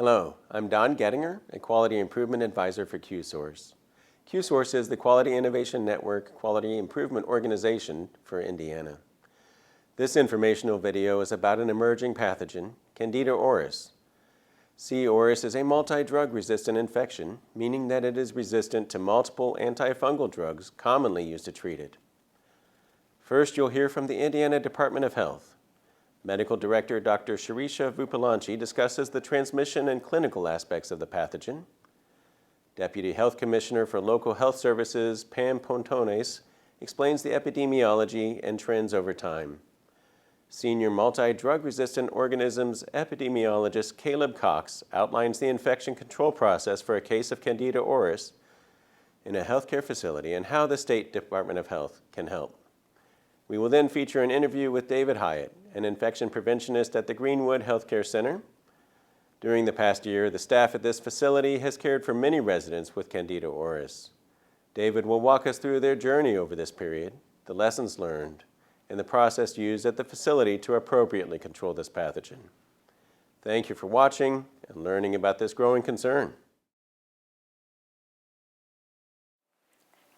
Hello, I'm Don Gettinger, a Quality Improvement Advisor for QSource. QSource is the Quality Innovation Network Quality Improvement Organization for Indiana. This informational video is about an emerging pathogen, Candida auris. C. auris is a multi-drug resistant infection, meaning that it is resistant to multiple antifungal drugs commonly used to treat it. First, you'll hear from the Indiana Department of Health. Medical Director Dr. Shirisha Vupalanchi discusses the transmission and clinical aspects of the pathogen. Deputy Health Commissioner for Local Health Services Pam Pontones explains the epidemiology and trends over time. Senior multi-drug resistant organisms epidemiologist Caleb Cox outlines the infection control process for a case of Candida auris in a healthcare facility and how the State Department of Health can help. We will then feature an interview with David Hyatt, an infection preventionist at the Greenwood Healthcare Center. During the past year, the staff at this facility has cared for many residents with Candida auris. David will walk us through their journey over this period, the lessons learned, and the process used at the facility to appropriately control this pathogen. Thank you for watching and learning about this growing concern.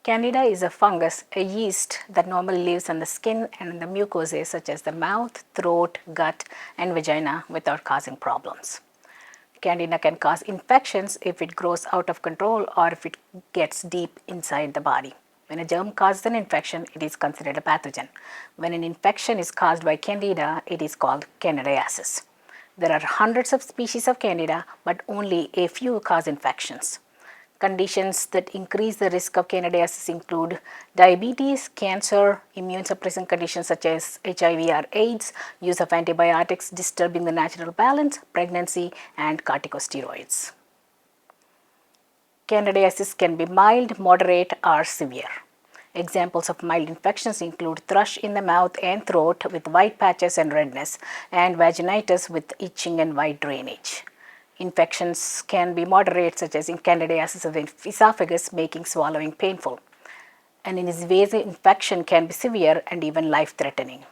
Candida is a fungus, a yeast that normally lives on the skin and in the mucosae such as the mouth, throat, gut, and vagina without causing problems. Candida can cause infections if it grows out of control or if it gets deep inside the body. When a germ causes an infection, it is considered a pathogen. When an infection is caused by Candida, it is called candidiasis. There are hundreds of species of Candida, but only a few cause infections. Conditions that increase the risk of candidiasis include diabetes, cancer, immune suppressing conditions such as HIV or AIDS, use of antibiotics disturbing the natural balance, pregnancy, and corticosteroids. Candidiasis can be mild, moderate, or severe. Examples of mild infections include thrush in the mouth and throat with white patches and redness, and vaginitis with itching and white drainage. Infections can be moderate, such as candidiasis of the esophagus, making swallowing painful. An invasive infection can be severe and even life-threatening.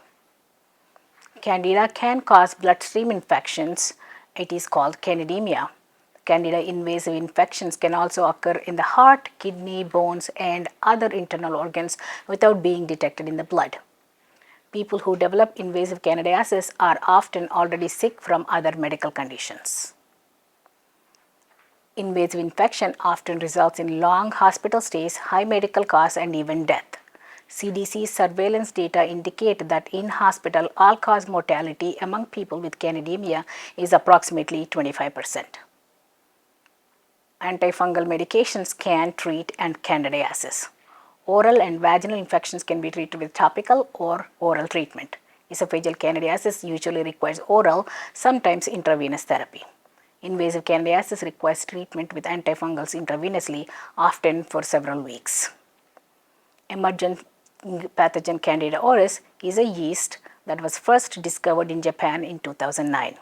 Candida can cause bloodstream infections. It is called candidemia. Candida invasive infections can also occur in the heart, kidney, bones, and other internal organs without being detected in the blood. People who develop invasive candidiasis are often already sick from other medical conditions. Invasive infection often results in long hospital stays, high medical costs, and even death. CDC surveillance data indicate that in-hospital all-cause mortality among people with candidemia is approximately 25%. Antifungal medications can treat candidiasis. Oral and vaginal infections can be treated with topical or oral treatment. Esophageal candidiasis usually requires oral, sometimes intravenous therapy. Invasive candidiasis requires treatment with antifungals intravenously, often for several weeks. Emergent pathogen Candida auris is a yeast that was first discovered in Japan in 2009.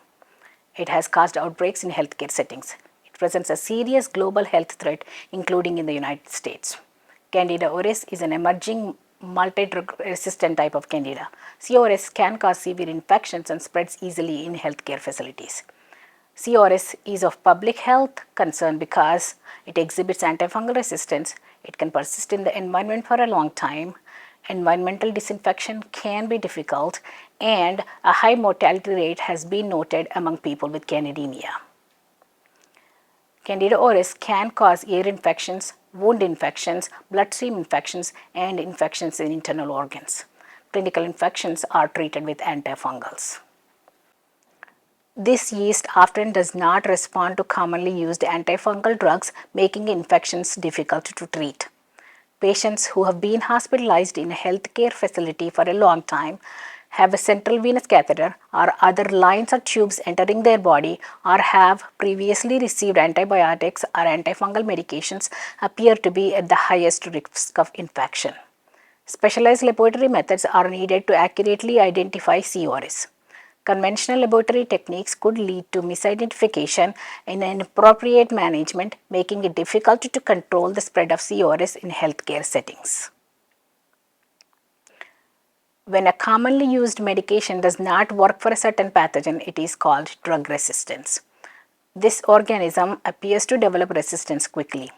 It has caused outbreaks in healthcare settings. It presents a serious global health threat, including in the United States. Candida auris is an emerging multi-drug resistant type of Candida. C. auris can cause severe infections and spreads easily in healthcare facilities. C. auris is of public health concern because it exhibits antifungal resistance, it can persist in the environment for a long time, environmental disinfection can be difficult, and a high mortality rate has been noted among people with candidemia. Candida auris can cause ear infections, wound infections, bloodstream infections, and infections in internal organs. Clinical infections are treated with antifungals. This yeast often does not respond to commonly used antifungal drugs, making infections difficult to treat. Patients who have been hospitalized in a healthcare facility for a long time, have a central venous catheter or other lines or tubes entering their body, or have previously received antibiotics or antifungal medications appear to be at the highest risk of infection. Specialized laboratory methods are needed to accurately identify C. auris. Conventional laboratory techniques could lead to misidentification and inappropriate management, making it difficult to control the spread of C. auris in healthcare settings. When a commonly used medication does not work for a certain pathogen, it is called drug resistance. This organism appears to develop resistance quickly.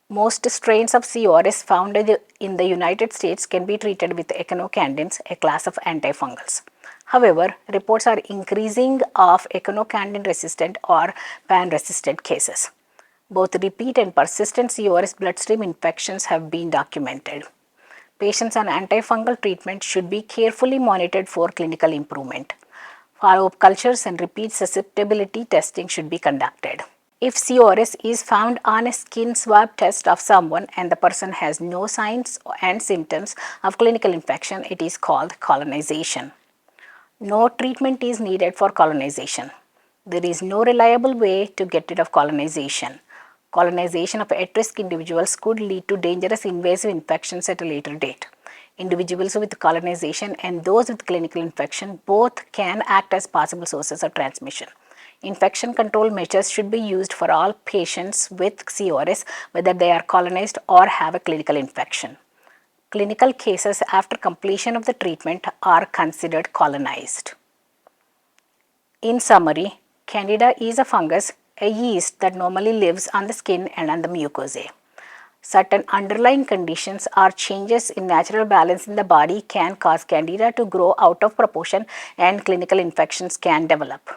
Most strains of CRS found in the United States can be treated with echinocandins, a class of antifungals. However, reports are increasing of echinocandin resistant or pan-resistant cases. Both repeat and persistent CRS bloodstream infections have been documented. Patients on antifungal treatment should be carefully monitored for clinical improvement. Follow-up cultures and repeat susceptibility testing should be conducted. If CRS is found on a skin swab test of someone and the person has no signs and symptoms of clinical infection, it is called colonization. No treatment is needed for colonization. There is no reliable way to get rid of colonization. Colonization of at-risk individuals could lead to dangerous invasive infections at a later date. Individuals with colonization and those with clinical infection both can act as possible sources of transmission. Infection control measures should be used for all patients with CRS, whether they are colonized or have a clinical infection. Clinical cases after completion of the treatment are considered colonized. In summary, Candida is a fungus, a yeast that normally lives on the skin and on the mucosae. Certain underlying conditions or changes in natural balance in the body can cause Candida to grow out of proportion and clinical infections can develop.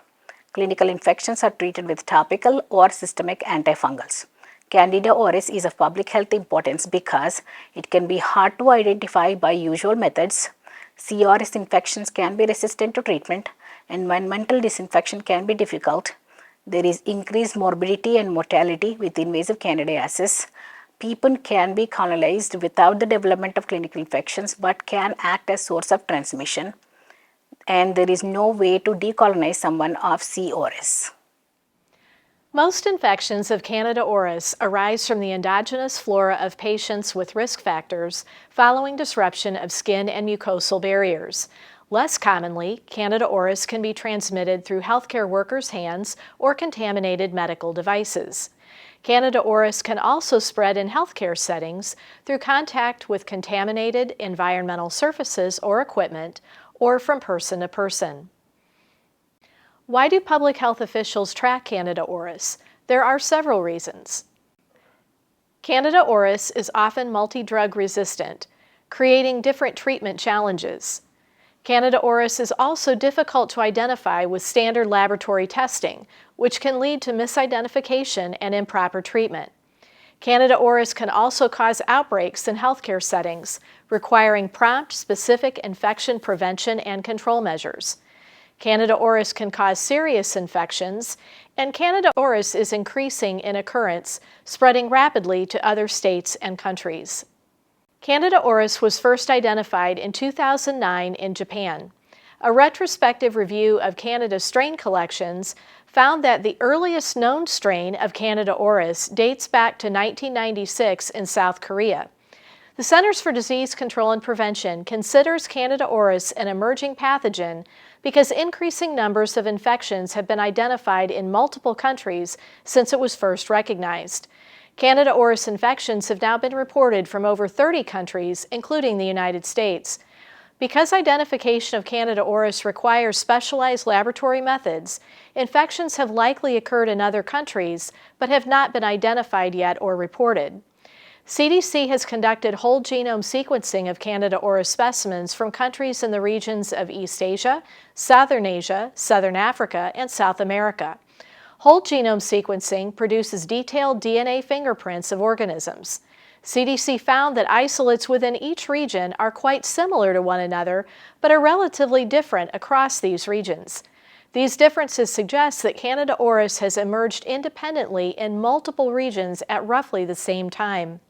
Clinical infections are treated with topical or systemic antifungals. Candida auris is of public health importance because it can be hard to identify by usual methods. CRS infections can be resistant to treatment. Environmental disinfection can be difficult. There is increased morbidity and mortality with invasive candidiasis. People can be colonized without the development of clinical infections but can act as source of transmission. And there is no way to decolonize someone of CRS. Most infections of Candida auris arise from the endogenous flora of patients with risk factors following disruption of skin and mucosal barriers. Less commonly, Candida auris can be transmitted through healthcare workers' hands or contaminated medical devices. Candida auris can also spread in healthcare settings through contact with contaminated environmental surfaces or equipment, or from person to person. Why do public health officials track Candida auris? There are several reasons. Candida auris is often multi-drug resistant, creating different treatment challenges. Candida auris is also difficult to identify with standard laboratory testing, which can lead to misidentification and improper treatment. Candida auris can also cause outbreaks in healthcare settings, requiring prompt, specific infection prevention and control measures. Candida auris can cause serious infections, and Candida auris is increasing in occurrence, spreading rapidly to other states and countries. Candida auris was first identified in 2009 in Japan. A retrospective review of Candida strain collections found that the earliest known strain of Candida auris dates back to 1996 in South Korea. The Centers for Disease Control and Prevention considers Candida auris an emerging pathogen because increasing numbers of infections have been identified in multiple countries since it was first recognized. Candida auris infections have now been reported from over 30 countries, including the United States. Because identification of Candida auris requires specialized laboratory methods, infections have likely occurred in other countries but have not been identified yet or reported. CDC has conducted whole genome sequencing of Candida auris specimens from countries in the regions of East Asia, Southern Africa, and South America. Whole genome sequencing produces detailed DNA fingerprints of organisms. CDC found that isolates within each region are quite similar to one another, but are relatively different across these regions. These differences suggest that Candida auris has emerged independently in multiple regions at roughly the same time.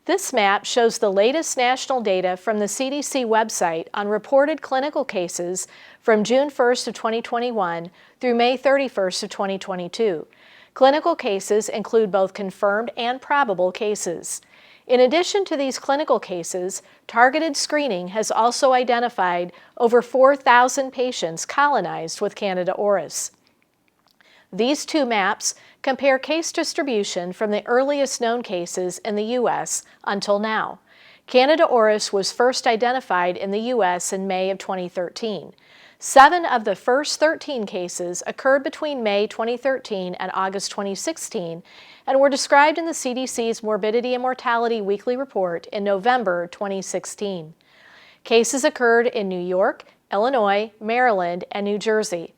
This map shows the latest national data from the CDC website on reported clinical cases from June 1st of 2021 through May 31st of 2022. Clinical cases include both confirmed and probable cases. In addition to these clinical cases, targeted screening has also identified over 4,000 patients colonized with Candida auris. These two maps compare case distribution from the earliest known cases in the U.S. until now. Candida auris was first identified in the U.S. in May of 2013. 7 of the first 13 cases occurred between May 2013 and August 2016 and were described in the CDC's Morbidity and Mortality Weekly Report in November 2016. Cases occurred in New York, Illinois, Maryland, and New Jersey.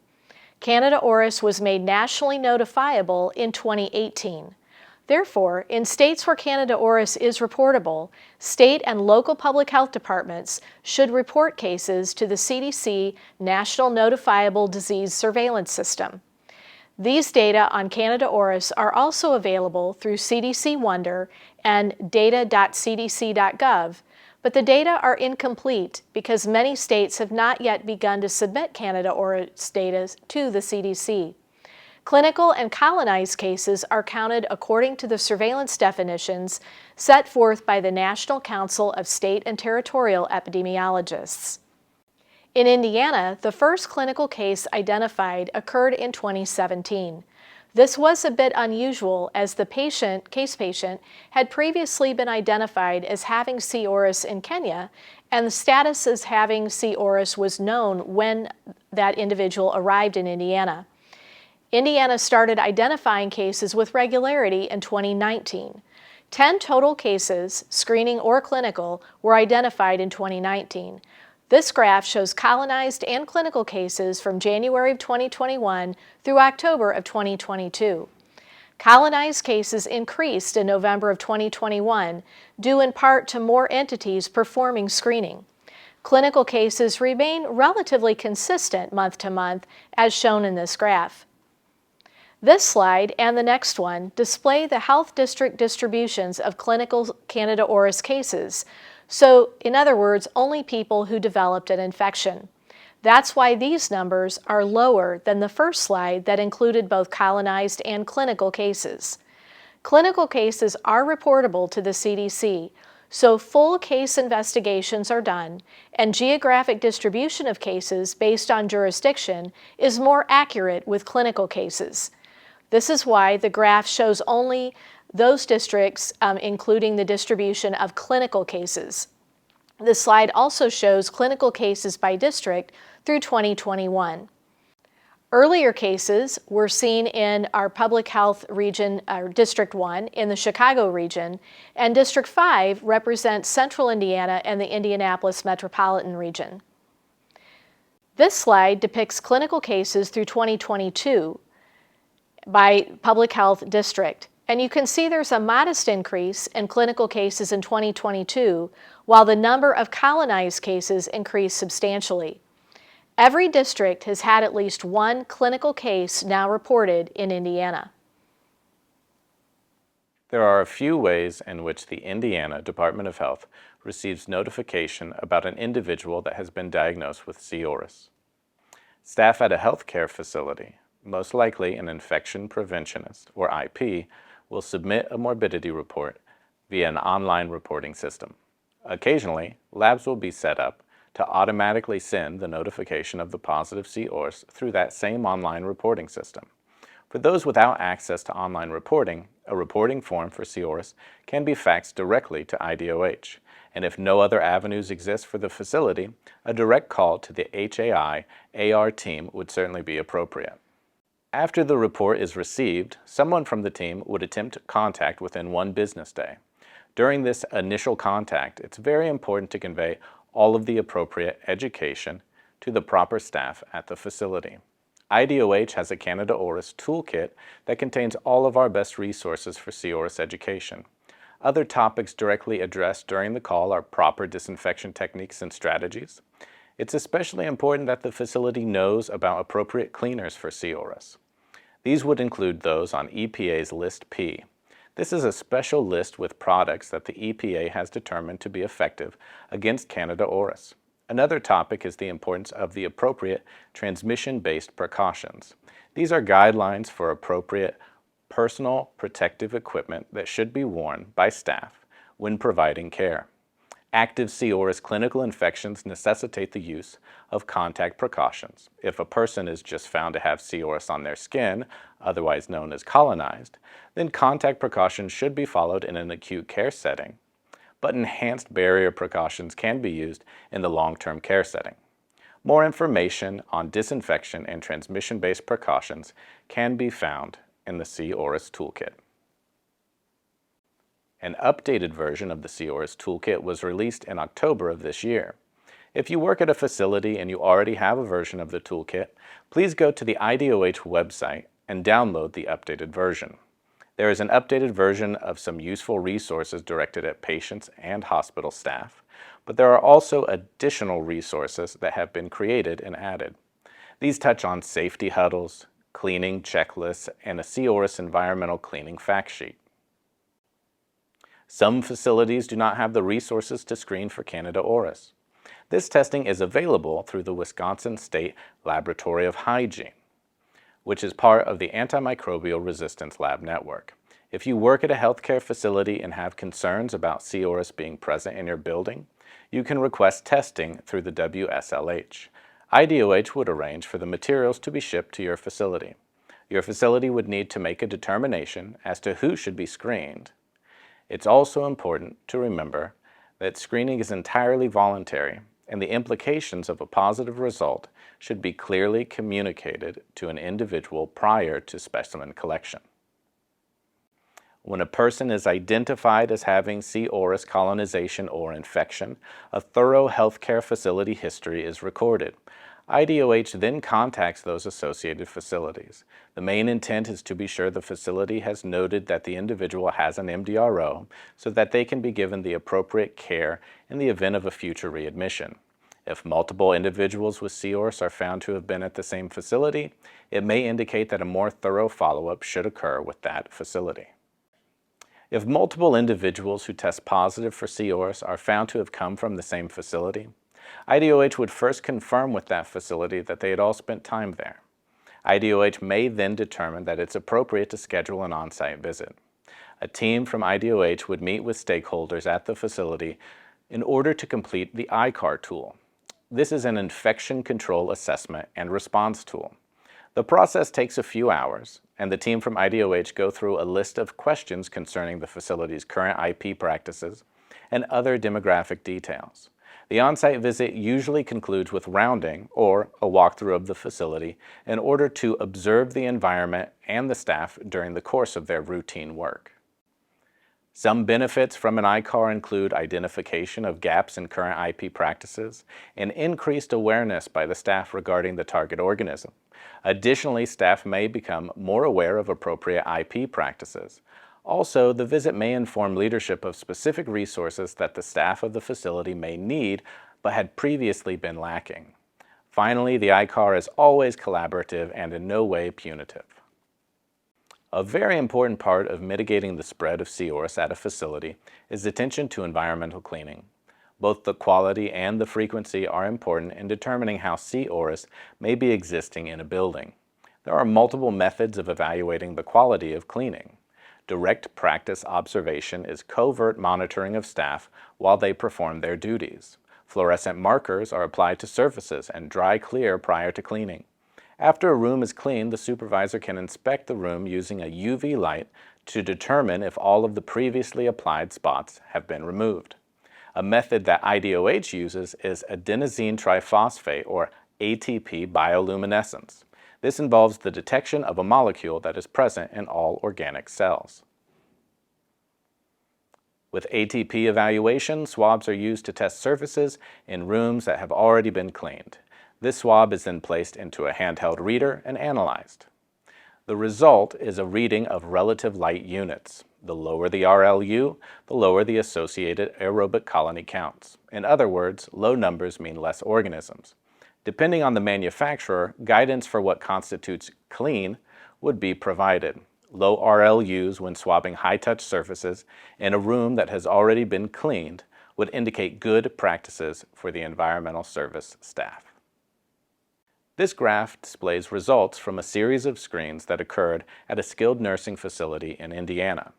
Candida auris was made nationally notifiable in 2018. Therefore, in states where Candida auris is reportable, state and local public health departments should report cases to the CDC National Notifiable Disease Surveillance System. These data on Candida auris are also available through CDC Wonder and data.cdc.gov, but the data are incomplete because many states have not yet begun to submit Candida auris data to the CDC. Clinical and colonized cases are counted according to the surveillance definitions set forth by the National Council of State and Territorial Epidemiologists. In Indiana, the first clinical case identified occurred in 2017. This was a bit unusual as the case patient had previously been identified as having C. auris in Kenya, and the status as having C. auris was known when that individual arrived in Indiana. Indiana started identifying cases with regularity in 2019. 10 total cases, screening or clinical, were identified in 2019. This graph shows colonized and clinical cases from January of 2021 through October of 2022. Colonized cases increased in November of 2021, due in part to more entities performing screening. Clinical cases remain relatively consistent month to month, as shown in this graph. This slide and the next one display the health district distributions of clinical Candida auris cases. So, in other words, only people who developed an infection. That's why these numbers are lower than the first slide that included both colonized and clinical cases. Clinical cases are reportable to the CDC, so full case investigations are done, and geographic distribution of cases based on jurisdiction is more accurate with clinical cases. This is why the graph shows only those districts, including the distribution of clinical cases. This slide also shows clinical cases by district through 2021. Earlier cases were seen in our public health region, District 1 in the Chicago region, and District 5 represents Central Indiana and the Indianapolis metropolitan region. This slide depicts clinical cases through 2022 by public health district. And you can see there's a modest increase in clinical cases in 2022, while the number of colonized cases increased substantially. Every district has had at least one clinical case now reported in Indiana. There are a few ways in which the Indiana Department of Health receives notification about an individual that has been diagnosed with C. auris. Staff at a healthcare facility, most likely an infection preventionist, or IP, will submit a morbidity report via an online reporting system. Occasionally, labs will be set up to automatically send the notification of the positive C. auris through that same online reporting system. For those without access to online reporting, a reporting form for C. auris can be faxed directly to IDOH, and if no other avenues exist for the facility, a direct call to the HAI-AR team would certainly be appropriate. After the report is received, someone from the team would attempt contact within 1 business day. During this initial contact, it's very important to convey all of the appropriate education to the proper staff at the facility. IDOH has a Candida auris toolkit that contains all of our best resources for C. auris education. Other topics directly addressed during the call are proper disinfection techniques and strategies. It's especially important that the facility knows about appropriate cleaners for C. auris. These would include those on EPA's List P. This is a special list with products that the EPA has determined to be effective against Candida auris. Another topic is the importance of the appropriate transmission-based precautions. These are guidelines for appropriate personal protective equipment that should be worn by staff when providing care. Active C. auris clinical infections necessitate the use of contact precautions. If a person is just found to have C. auris on their skin, otherwise known as colonized, then contact precautions should be followed in an acute care setting. but enhanced barrier precautions can be used in the long-term care setting. More information on disinfection and transmission-based precautions can be found in the CRS Toolkit. An updated version of the CRS Toolkit was released in October of this year. If you work at a facility and you already have a version of the toolkit, please go to the IDOH website and download the updated version. There is an updated version of some useful resources directed at patients and hospital staff, but there are also additional resources that have been created and added. These touch on safety huddles, cleaning checklists, and a CRS environmental cleaning fact sheet. Some facilities do not have the resources to screen for Candida auris. This testing is available through the Wisconsin State Laboratory of Hygiene, which is part of the Antimicrobial Resistance Lab Network. If you work at a healthcare facility and have concerns about CRS being present in your building, you can request testing through the WSLH. IDOH would arrange for the materials to be shipped to your facility. Your facility would need to make a determination as to who should be screened. It's also important to remember that screening is entirely voluntary, and the implications of a positive result should be clearly communicated to an individual prior to specimen collection. When a person is identified as having C. auris colonization or infection, a thorough healthcare facility history is recorded. IDOH then contacts those associated facilities. The main intent is to be sure the facility has noted that the individual has an MDRO so that they can be given the appropriate care in the event of a future readmission. If multiple individuals with C. auris are found to have been at the same facility, it may indicate that a more thorough follow-up should occur with that facility. If multiple individuals who test positive for C. auris are found to have come from the same facility, IDOH would first confirm with that facility that they had all spent time there. IDOH may then determine that it's appropriate to schedule an on-site visit. A team from IDOH would meet with stakeholders at the facility in order to complete the ICAR tool. This is an infection control assessment and response tool. The process takes a few hours, and the team from IDOH go through a list of questions concerning the facility's current IP practices and other demographic details. The on-site visit usually concludes with rounding or a walkthrough of the facility in order to observe the environment and the staff during the course of their routine work. Some benefits from an ICAR include identification of gaps in current IP practices and increased awareness by the staff regarding the target organism. Additionally, staff may become more aware of appropriate IP practices. Also, the visit may inform leadership of specific resources that the staff of the facility may need but had previously been lacking. Finally, the ICAR is always collaborative and in no way punitive. A very important part of mitigating the spread of C. auris at a facility is attention to environmental cleaning. Both the quality and the frequency are important in determining how C. auris may be existing in a building. There are multiple methods of evaluating the quality of cleaning. Direct practice observation is covert monitoring of staff while they perform their duties. Fluorescent markers are applied to surfaces and dry clear prior to cleaning. After a room is cleaned, the supervisor can inspect the room using a UV light to determine if all of the previously applied spots have been removed. A method that IDOH uses is adenosine triphosphate, or ATP bioluminescence. This involves the detection of a molecule that is present in all organic cells. With ATP evaluation, swabs are used to test surfaces in rooms that have already been cleaned. This swab is then placed into a handheld reader and analyzed. The result is a reading of relative light units. The lower the RLU, the lower the associated aerobic colony counts. In other words, low numbers mean less organisms. Depending on the manufacturer, guidance for what constitutes clean would be provided. Low RLUs when swabbing high-touch surfaces in a room that has already been cleaned would indicate good practices for the environmental service staff. This graph displays results from a series of screens that occurred at a skilled nursing facility in Indiana.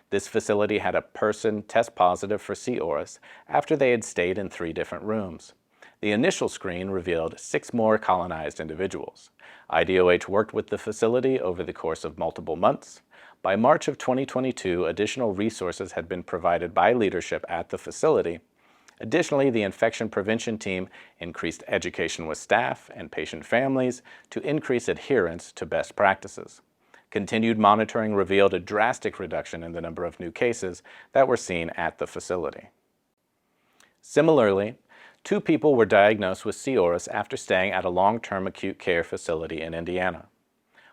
This facility had a person test positive for C. auris after they had stayed in 3 different rooms. The initial screen revealed 6 more colonized individuals. IDOH worked with the facility over the course of multiple months. By March of 2022, additional resources had been provided by leadership at the facility. Additionally, the infection prevention team increased education with staff and patient families to increase adherence to best practices. Continued monitoring revealed a drastic reduction in the number of new cases that were seen at the facility. Similarly, 2 people were diagnosed with C. auris after staying at a long-term acute care facility in Indiana.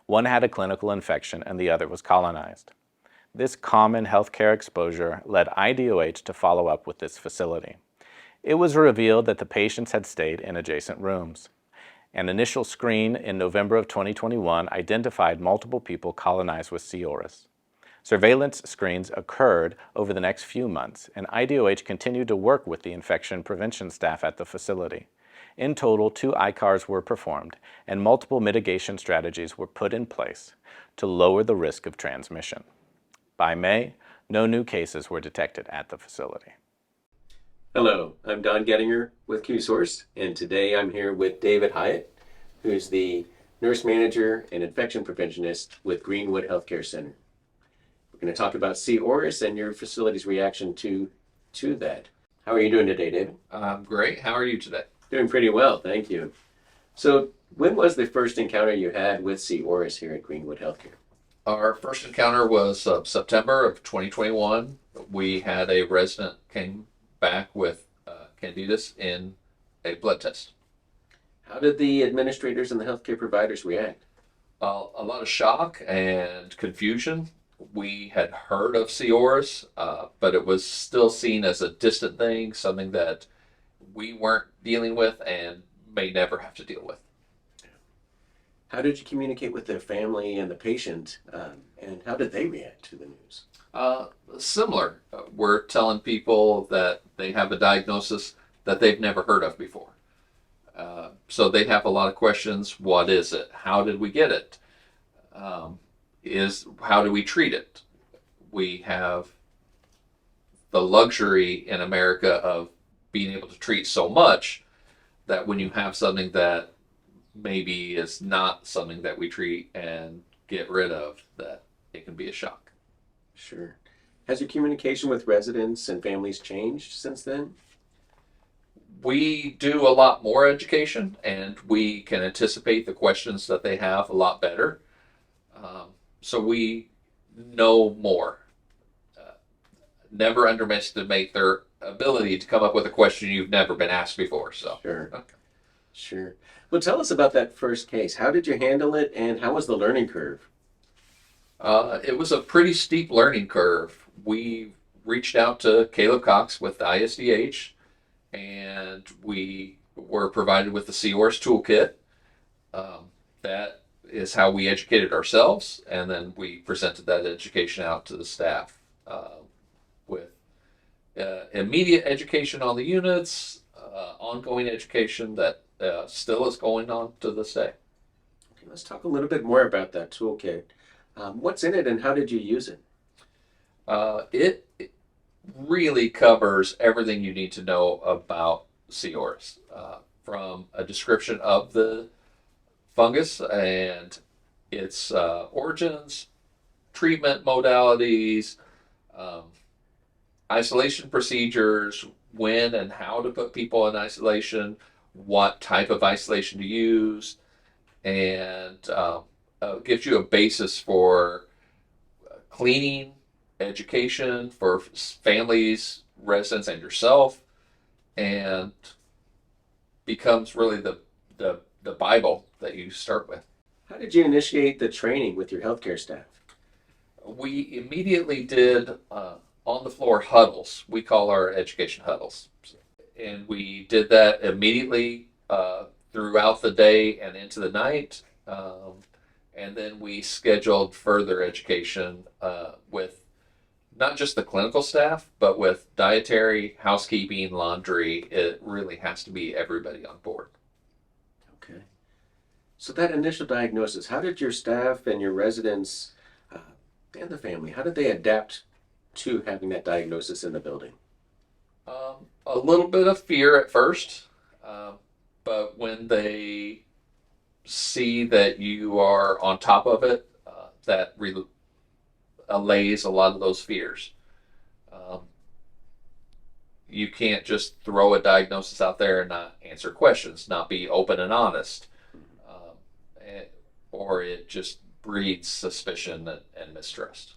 One had a clinical infection and the other was colonized. This common healthcare exposure led IDOH to follow up with this facility. It was revealed that the patients had stayed in adjacent rooms. An initial screen in November of 2021 identified multiple people colonized with C. auris. Surveillance screens occurred over the next few months, and IDOH continued to work with the infection prevention staff at the facility. In total, 2 ICARs were performed, and multiple mitigation strategies were put in place to lower the risk of transmission. By May, no new cases were detected at the facility. Hello, I'm Don Gettinger with QSource, and today I'm here with David Hyatt, who's the nurse manager and infection preventionist with Greenwood Healthcare Center. We're going to talk about C. auris and your facility's reaction to that. How are you doing today, David? I'm great. How are you today? Doing pretty well, thank you. So, when was the first encounter you had with C. auris here at Greenwood Healthcare? Our first encounter was September of 2021. We had a resident came back with Candida in a blood test. How did the administrators and the healthcare providers react? A lot of shock and confusion. We had heard of C. auris, but it was still seen as a distant thing, something that we weren't dealing with and may never have to deal with. How did you communicate with the family and the patient, and how did they react to the news? Similar. We're telling people that they have a diagnosis that they've never heard of before. So they have a lot of questions. What is it? How did we get it? How do we treat it? We have the luxury in America of being able to treat so much that when you have something that maybe is not something that we treat and get rid of, that it can be a shock. Sure. Has your communication with residents and families changed since then? We do a lot more education, and we can anticipate the questions that they have a lot better. So we know more. Never underestimate their ability to come up with a question you've never been asked before. So Sure. okay. Sure. Well, tell us about that first case. How did you handle it, and how was the learning curve? It was a pretty steep learning curve. We reached out to Caleb Cox with the ISDH, and we were provided with the CRS Toolkit. That is how we educated ourselves, and then we presented that education out to the staff with immediate education on the units, ongoing education that still is going on to this day. Okay, let's talk a little bit more about that toolkit. What's in it, and how did you use it? It really covers everything you need to know about C. auris, from a description of the fungus and its origins, treatment modalities, isolation procedures, when and how to put people in isolation, what type of isolation to use, and gives you a basis for cleaning, education for families, residents, and yourself, and becomes really the Bible that you start with. How did you initiate the training with your healthcare staff? We immediately did on-the-floor huddles. We call our education huddles. And we did that immediately throughout the day and into the night. And then we scheduled further education with not just the clinical staff, but with dietary, housekeeping, laundry. It really has to be everybody on board. Okay. So that initial diagnosis, how did your staff and your residents and the family, how did they adapt to having that diagnosis in the building? A little bit of fear at first. But when they see that you are on top of it, that allays a lot of those fears. Um, you can't just throw a diagnosis out there and not answer questions, not be open and honest, or it just breeds suspicion and mistrust.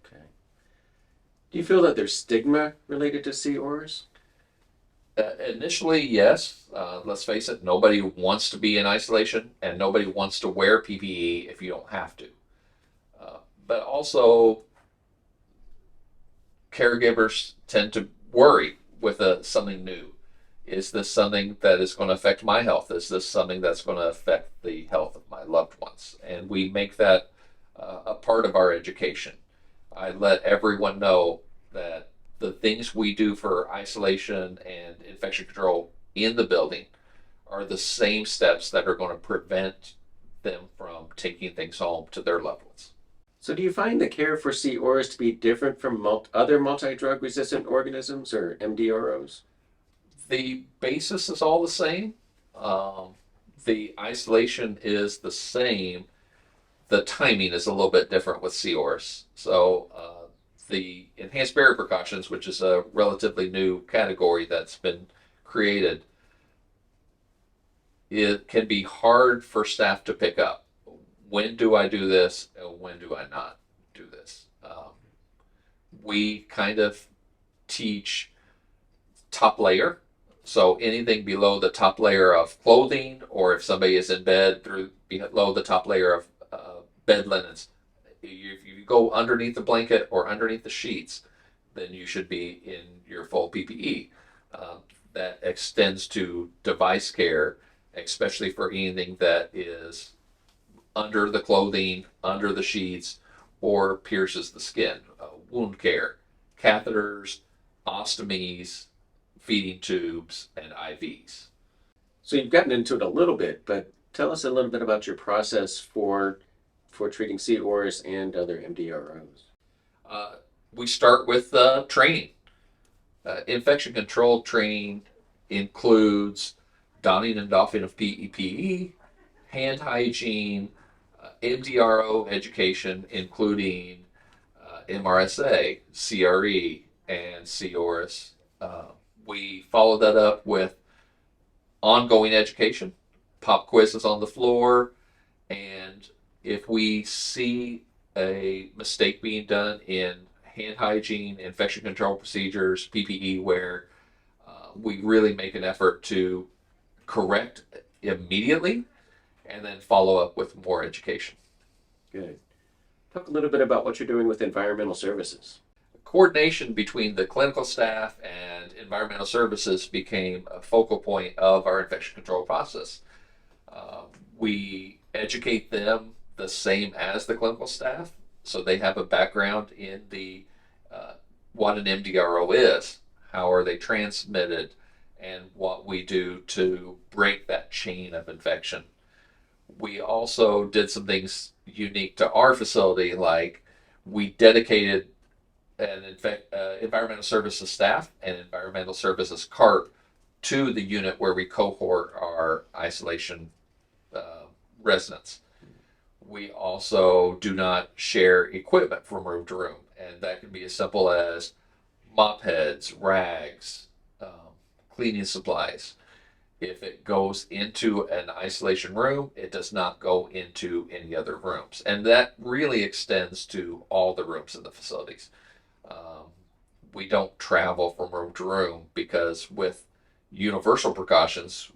Okay. Do you feel that there's stigma related to C. auris? Initially, yes. Let's face it, nobody wants to be in isolation and nobody wants to wear PPE if you don't have to. But also, caregivers tend to worry with something new. Is this something that is going to affect my health? Is this something that's going to affect the health of my loved ones? And we make that a part of our education. I let everyone know that the things we do for isolation and infection control in the building are the same steps that are going to prevent them from taking things home to their loved ones. So do you find the care for C. auris to be different from other multi-drug resistant organisms or MDROs? The basis is all the same. The isolation is the same. The timing is a little bit different with C. auris. So the enhanced barrier precautions, which is a relatively new category that's been created, it can be hard for staff to pick up. When do I do this and when do I not do this? We kind of teach top layer. So anything below the top layer of clothing, or if somebody is in bed below the top layer of bed linens, if you go underneath the blanket or underneath the sheets, then you should be in your full PPE. That extends to device care, especially for anything that is under the clothing, under the sheets, or pierces the skin. Wound care, catheters, ostomies, feeding tubes, and IVs. So you've gotten into it a little bit, but tell us a little bit about your process for treating C. auris and other MDROs. We start with training. Infection control training includes donning and doffing of PPE, hand hygiene, MDRO education, including MRSA, CRE, and C. auris. We follow that up with ongoing education, pop quizzes on the floor, and if we see a mistake being done in hand hygiene, infection control procedures, PPE wear, we really make an effort to correct immediately and then follow up with more education. Good. Talk a little bit about what you're doing with environmental services. Coordination between the clinical staff and environmental services became a focal point of our infection control process. We educate them the same as the clinical staff, so they have a background in the what an MDRO is, how are they transmitted, and what we do to break that chain of infection. We also did some things unique to our facility, like we dedicated an environmental services staff and environmental services cart to the unit where we cohort our isolation residents. We also do not share equipment from room to room, and that can be as simple as mop heads, rags, cleaning supplies. If it goes into an isolation room, it does not go into any other rooms. And that really extends to all the rooms in the facilities. We don't travel from room to room because with universal precautions,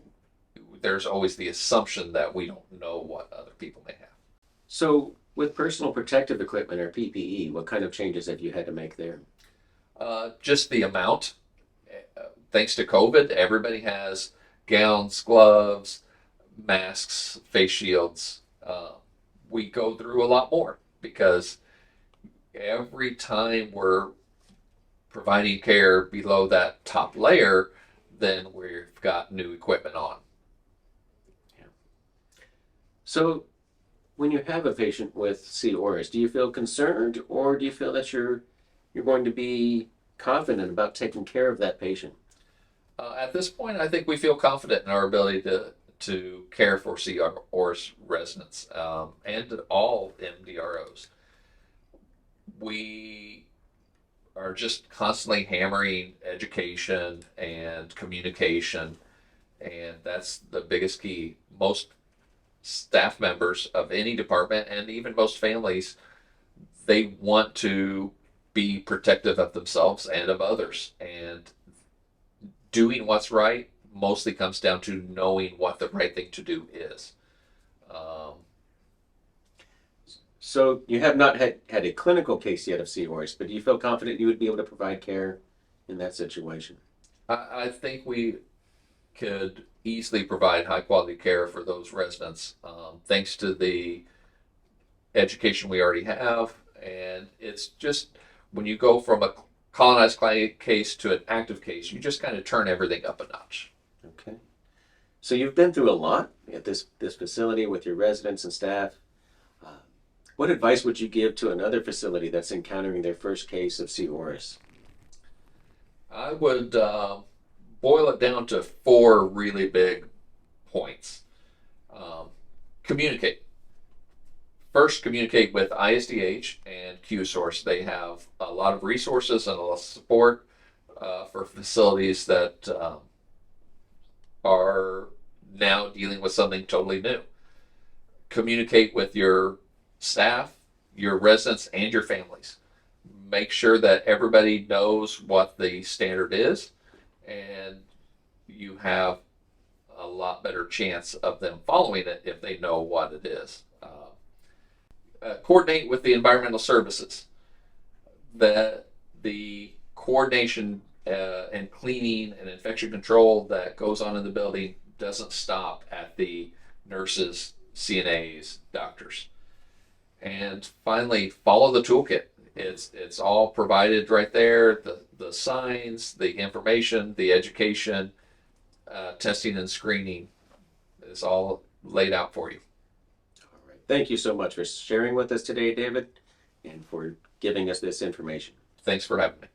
there's always the assumption that we don't know what other people may have. So with personal protective equipment or PPE, what kind of changes have you had to make there? Just the amount. Thanks to COVID, everybody has gowns, gloves, masks, face shields. We go through a lot more because every time we're providing care below that top layer, then we've got new equipment on. Yeah. So when you have a patient with C. auris, do you feel concerned, or do you feel that you're going to be confident about taking care of that patient? At this point, I think we feel confident in our ability to care for CRS residents and all MDROs. We are just constantly hammering education and communication, and that's the biggest key. Most staff members of any department, and even most families, they want to be protective of themselves and of others. And doing what's right mostly comes down to knowing what the right thing to do is. So you have not had a clinical case yet of CRS, but do you feel confident you would be able to provide care in that situation? I think we could easily provide high quality care for those residents, thanks to the education we already have. And it's just when you go from a colonized case to an active case, you just kind of turn everything up a notch. Okay. So you've been through a lot at this facility with your residents and staff. What advice would you give to another facility that's encountering their first case of CRS? I would boil it down to 4 really big points. Communicate. First, communicate with ISDH and QSource. They have a lot of resources and a lot of support for facilities that are now dealing with something totally new. Communicate with your staff, your residents, and your families. Make sure that everybody knows what the standard is, and you have a lot better chance of them following it if they know what it is. Coordinate with the environmental services. The coordination and cleaning and infection control that goes on in the building doesn't stop at the nurses, CNAs, doctors. And finally, follow the toolkit. It's all provided right there. The signs, the information, the education, testing and screening is all laid out for you. All right. Thank you so much for sharing with us today, David, and for giving us this information. Thanks for having me.